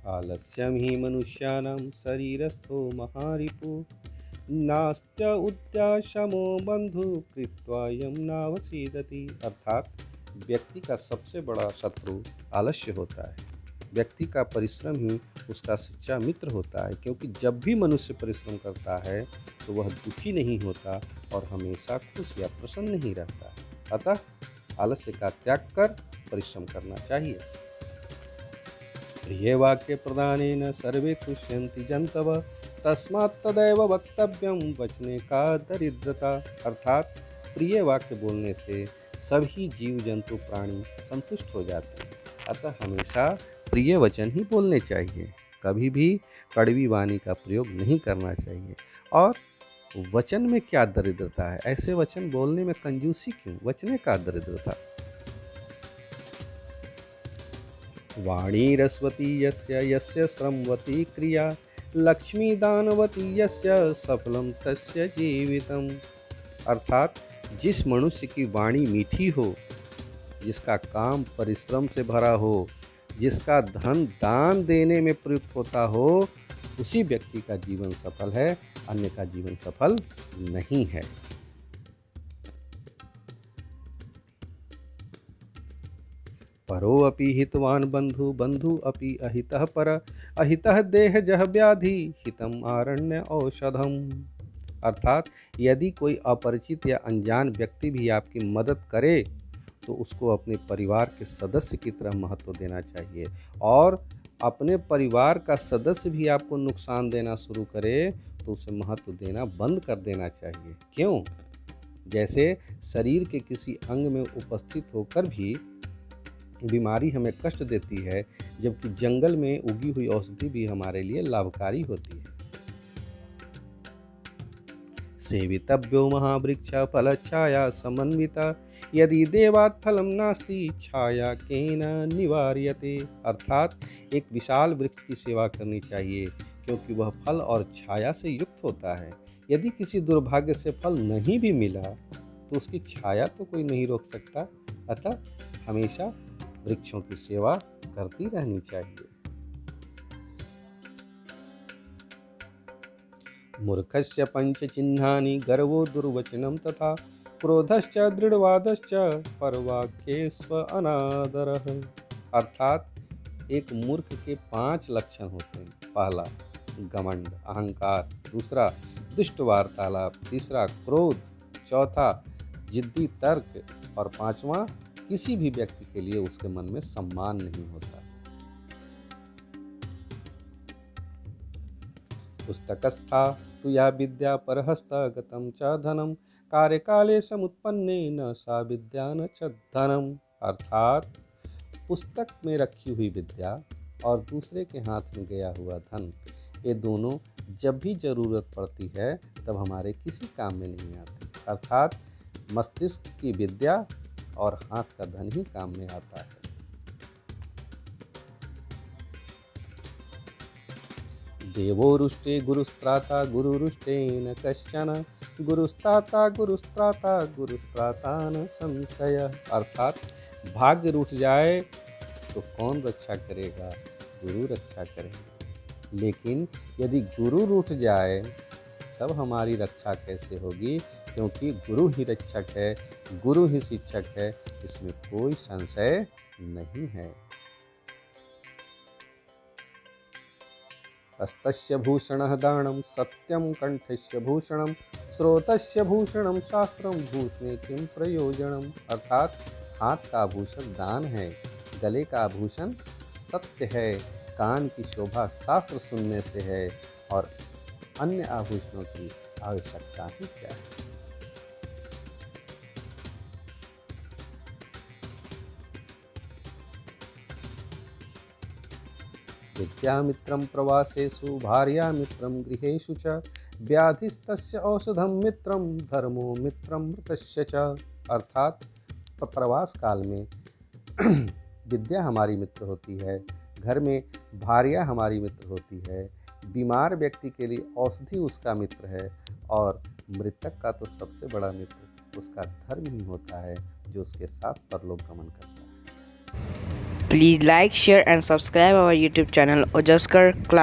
आलस्यं हि मनुष्याणां शरीरस्थो महारिपुः नास्त्य उद्याशमो बंधु कृत्वा यम नावसीदति। अर्थात व्यक्ति का सबसे बड़ा शत्रु आलस्य होता है। व्यक्ति का परिश्रम ही उसका सच्चा मित्र होता है, क्योंकि जब भी मनुष्य परिश्रम करता है तो वह दुखी नहीं होता और हमेशा खुश या प्रसन्न ही रहता है। अतः आलस्य का त्याग कर परिश्रम करना चाहिए। प्रिय वाक्य प्रदानेन सर्वे तुष्यन्ति जन्तव तस्मात् तदैव वक्तव्यम वचने का दरिद्रता। अर्थात प्रिय वाक्य बोलने से सभी जीव जंतु प्राणी संतुष्ट हो जाते हैं। अतः हमेशा प्रिय वचन ही बोलने चाहिए, कभी भी कड़वी वाणी का प्रयोग नहीं करना चाहिए। और वचन में क्या दरिद्रता है, ऐसे वचन बोलने में कंजूसी क्यों, वचने का दरिद्रता। वाणी रस्वती यस्य यस्य श्रमवती क्रिया लक्ष्मी दानवती यस्य सफलम तस्य जीवितम। अर्थात जिस मनुष्य की वाणी मीठी हो, जिसका काम परिश्रम से भरा हो, जिसका धन दान देने में प्रयुक्त होता हो, उसी व्यक्ति का जीवन सफल है, अन्य का जीवन सफल नहीं है। परो अपि हितवान बंधु बंधु अपि अहितः पर अहितः देह जह व्याधि हितम आरण्य औषधम। अर्थात यदि कोई अपरिचित या अनजान व्यक्ति भी आपकी मदद करे तो उसको अपने परिवार के सदस्य की तरह महत्व देना चाहिए। और अपने परिवार का सदस्य भी आपको नुकसान देना शुरू करे तो उसे महत्व देना बंद कर देना चाहिए। क्यों? जैसे शरीर के किसी अंग में उपस्थित होकर भी बीमारी हमें कष्ट देती है, जबकि जंगल में उगी हुई औषधि भी हमारे लिए लाभकारी होती है। सेवितव्यो महावृक्ष फल छाया समन्विता यदि देवात् फलम नास्ति छाया केन निवार्यते। अर्थात एक विशाल वृक्ष की सेवा करनी चाहिए, क्योंकि वह फल और छाया से युक्त होता है। यदि किसी दुर्भाग्य से फल नहीं भी मिला तो उसकी छाया तो कोई नहीं रोक सकता। अतः हमेशा वृक्षों की सेवा करती रहनी चाहिए। मूर्खस्य पंच चिन्हानि गर्वो दुर्वचनम तथा क्रोधश्च दृढ़वादश्च परवाक्येष्व अनादरः। अर्थात एक मूर्ख के 5 लक्षण होते हैं। पहला घमंड अहंकार, दूसरा दुष्ट वार्तालाप, तीसरा क्रोध, चौथा जिद्दी तर्क और पांचवा किसी भी व्यक्ति के लिए उसके मन में सम्मान नहीं होता। पुस्तकस्था तु या विद्या परहस्तगतं च धनम कार्यकाले समुत्पन्ने न सा विद्या न च धनम। अर्थात पुस्तक में रखी हुई विद्या और दूसरे के हाथ में गया हुआ धन, ये दोनों जब भी जरूरत पड़ती है तब हमारे किसी काम में नहीं आते। अर्थात मस्तिष्क की विद्या और हाथ का धन ही काम में आता है। देवो रुष्टे गुरुस्त्राता गुरुरुष्टेन कश्चन गुरुस्त्राता गुरुस्त्राता गुरुस्त्राता न संशय। अर्थात भाग्य रूठ जाए तो कौन रक्षा करेगा? गुरु रक्षा करेगा। लेकिन यदि गुरु रूठ जाए तब हमारी रक्षा कैसे होगी? क्योंकि गुरु ही रक्षक है, गुरु ही शिक्षक है, इसमें कोई संशय नहीं है। हस्तस्य भूषणः दानं सत्यं कंठस्य भूषणं स्रोतस्य भूषणं शास्त्रं भूषणे किं प्रयोजनम। अर्थात हाथ का आभूषण दान है, गले का आभूषण सत्य है, कान की शोभा शास्त्र सुनने से है, और अन्य आभूषणों की आवश्यकता ही क्या है। विद्यामित्रं प्रवासेषु भार्यामित्रं गृहेषु च व्याधिस्तस्य औषधं मित्रं धर्मो मित्रं मृतस्य च। अर्थात प्रवास काल में विद्या हमारी मित्र होती है, घर में भार्या हमारी मित्र होती है, बीमार व्यक्ति के लिए औषधि उसका मित्र है, और मृतक का तो सबसे बड़ा मित्र उसका धर्म ही होता है, जो उसके साथ परलोक गमन करता है। Please like, share and subscribe our YouTube channel Ojaskar Class.